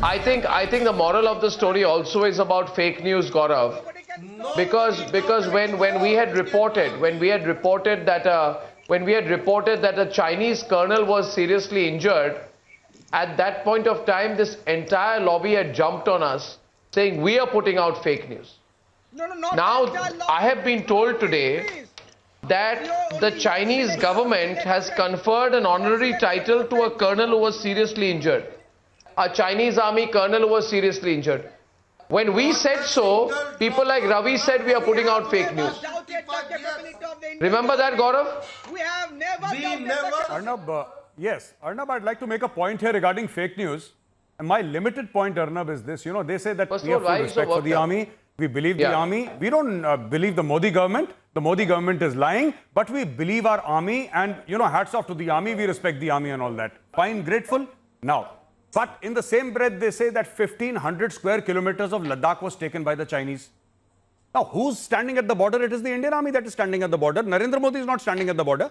I think the moral of the story also is about fake news, Gaurav. Because when we had reported that a Chinese colonel was seriously injured, at that point of time, this entire lobby had jumped on us, saying we are putting out fake news. No, no, not Now, that, I have been told today that the Chinese government has conferred an honorary title to a colonel who was seriously injured. A Chinese army colonel who was seriously injured. When we said so, people like Ravi said we are putting out fake news. Remember that, Gaurav? We have never Arnab, yes, Arnab, I'd like to make a point here regarding fake news. And my limited point, Arnab, is this. You know, they say that First we of have all, full why respect so for the worked up? army. We believe the Yeah. army. We don't believe the Modi government. The Modi government is lying. But we believe our army. And, you know, hats off to the army. We respect the army and all that. Fine, grateful. Now, but in the same breath, they say that 1,500 square kilometers of Ladakh was taken by the Chinese. Now, who's standing at the border? It is the Indian army that is standing at the border. Narendra Modi is not standing at the border.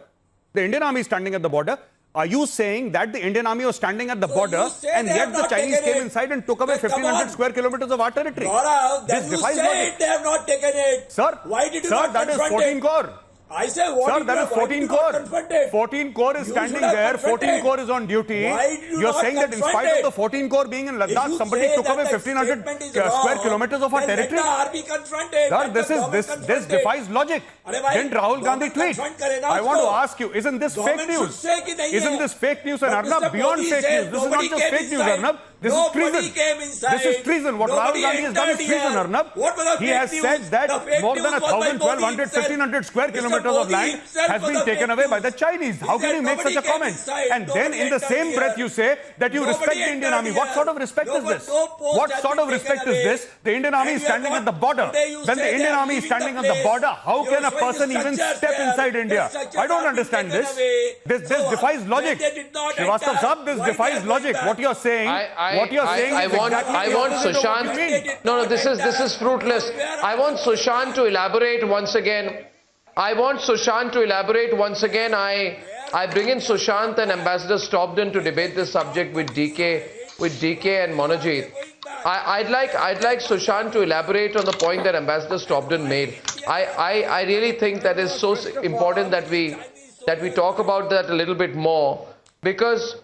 The Indian army is standing at the border. Are you saying that the Indian army was standing at the border and yet the Chinese came inside and took away 1,500 square kilometers of our territory? Gaurav, This defies logic. they have not taken it. Sir, Why did you sir, not that is confront 14 it? core. I say, what Sir, did that you, is why 14 did you not core. confront it? 14 core is You standing should have there. confronted 14 it. core is on duty. Why did you You're not saying that in confront spite of it? the 14 core being in If Ladakh, you somebody say took that away the 1,500 statement is square wrong, kilometers of our then territory. Let the army confront it. Sir, Let the government this confront it. defies logic. Arre bhai, Didn't Rahul Gandhi government tweet? confront करे ना I want to उसको. ask you, isn't this fake Government should news? say कि नहीं Isn't है. this fake news? And But Arnab, Mr. beyond Modi fake says news, this is not nobody just came fake news, inside. Arnab. This is Nobody treason. came inside. This is treason. What Rahul Nobody Gandhi has done is entered treason, here. Arnab. What was the He fake has news? said that The fake more than news was by 1,000, Modi 1,200, himself. 1,500 square Mr. kilometers of Modi land himself has was been the taken fake away by news. the Chinese. How He can said you make nobody such a came comment? inside. And then Nobody in the entered same here. breath you say that you Nobody respect the Indian entered army. What here. sort of respect is this? No post What has sort been of respect taken is away. this? The Indian army And is you have standing got- at the border. Today you When the say Indian they are army is leaving standing the at the place. border, how You can are a showing person the even structures step there. inside The India? structures I don't have been understand taken this. away. This So, defies when logic. they did not Srivastava enter, Sahab, this why they defies are going logic. back? What you're saying, what you're saying I is want exactly the opposite of what Sushant. you mean. No, this is fruitless. I want Sushant to elaborate once again. I want Sushant to elaborate once again. I bring in Sushant and Ambassador Stobden to debate this subject with DK and Monojit. I'd like Sushant to elaborate on the point that Ambassador Stobden made. I really think that is so important that we talk about that a little bit more, because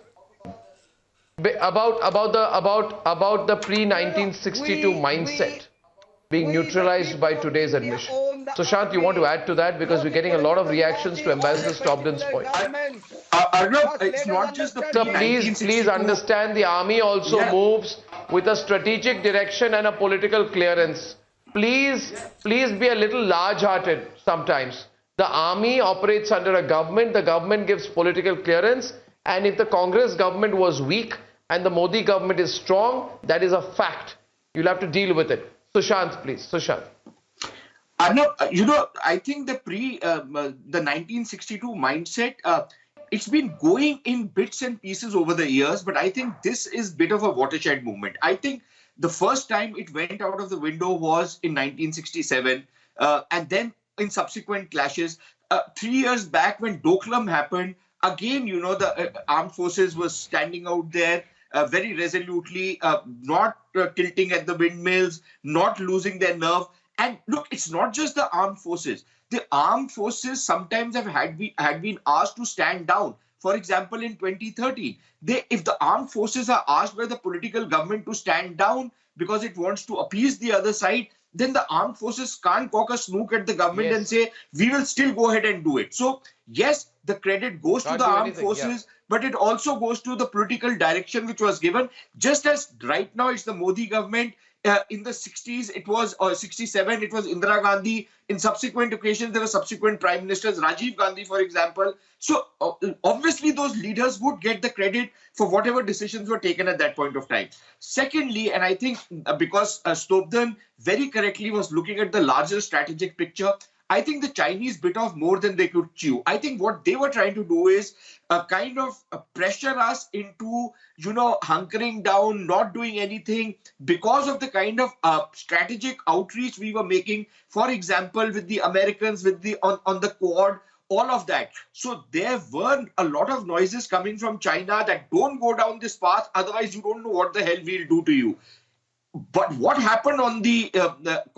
about the pre-1962 mindset being neutralized by today's admission. Sushant, you want to add to that, because we're getting a lot of reactions to Ambassador Stobden's point. Arnab, it's not just the Sir, please understand, the army also moves with a strategic direction and a political clearance. Please be a little large-hearted sometimes. The army operates under a government, the government gives political clearance, and if the Congress government was weak and the Modi government is strong, that is a fact. You'll have to deal with it. Sushant, please. Sushant. Arnab, I think the 1962 mindset, it's been going in bits and pieces over the years, but I think this is a bit of a watershed movement. I think the first time it went out of the window was in 1967, and then in subsequent clashes. 3 years back when Doklam happened, again, the armed forces was standing out there very resolutely, not tilting at the windmills, not losing their nerve. And look, it's not just the armed forces. The armed forces sometimes had been asked to stand down. For example, in 2013, if the armed forces are asked by the political government to stand down because it wants to appease the other side, then the armed forces can't cock a snook at the government and say, we will still go ahead and do it. So, yes, the credit goes to the armed forces, but it also goes to the political direction which was given. Just as right now it's the Modi government, in the 60s it was, or 67, it was Indira Gandhi. In subsequent occasions, there were subsequent prime ministers, Rajiv Gandhi, for example. So obviously those leaders would get the credit for whatever decisions were taken at that point of time. Secondly, and I think because Stobden very correctly was looking at the larger strategic picture, I think the Chinese bit off more than they could chew. I think what they were trying to do is kind of pressure us into, hunkering down, not doing anything because of the kind of strategic outreach we were making. For example, with the Americans, on the Quad, all of that. So there were a lot of noises coming from China that don't go down this path, otherwise you don't know what the hell we'll do to you. But what happened on the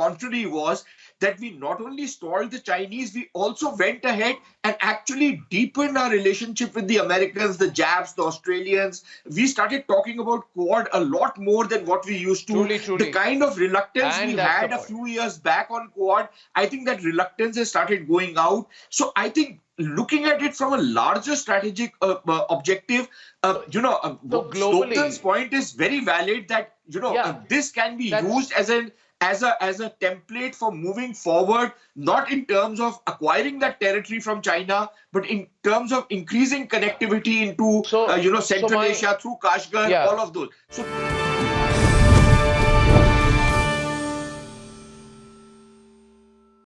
contrary was that we not only stalled the Chinese, we also went ahead and actually deepened our relationship with the Americans, the Japs, the Australians. We started talking about Quad a lot more than what we used to. Truly. The kind of reluctance And we that's had the a point. few years back on Quad, I think that reluctance has started going out. So I think looking at it from a larger strategic objective, So globally- Stockton's point is very valid that this can be That's- used as a template for moving forward, not in terms of acquiring that territory from China, but in terms of increasing connectivity into So Central my- Asia through Kashgar, Yeah. all of those. So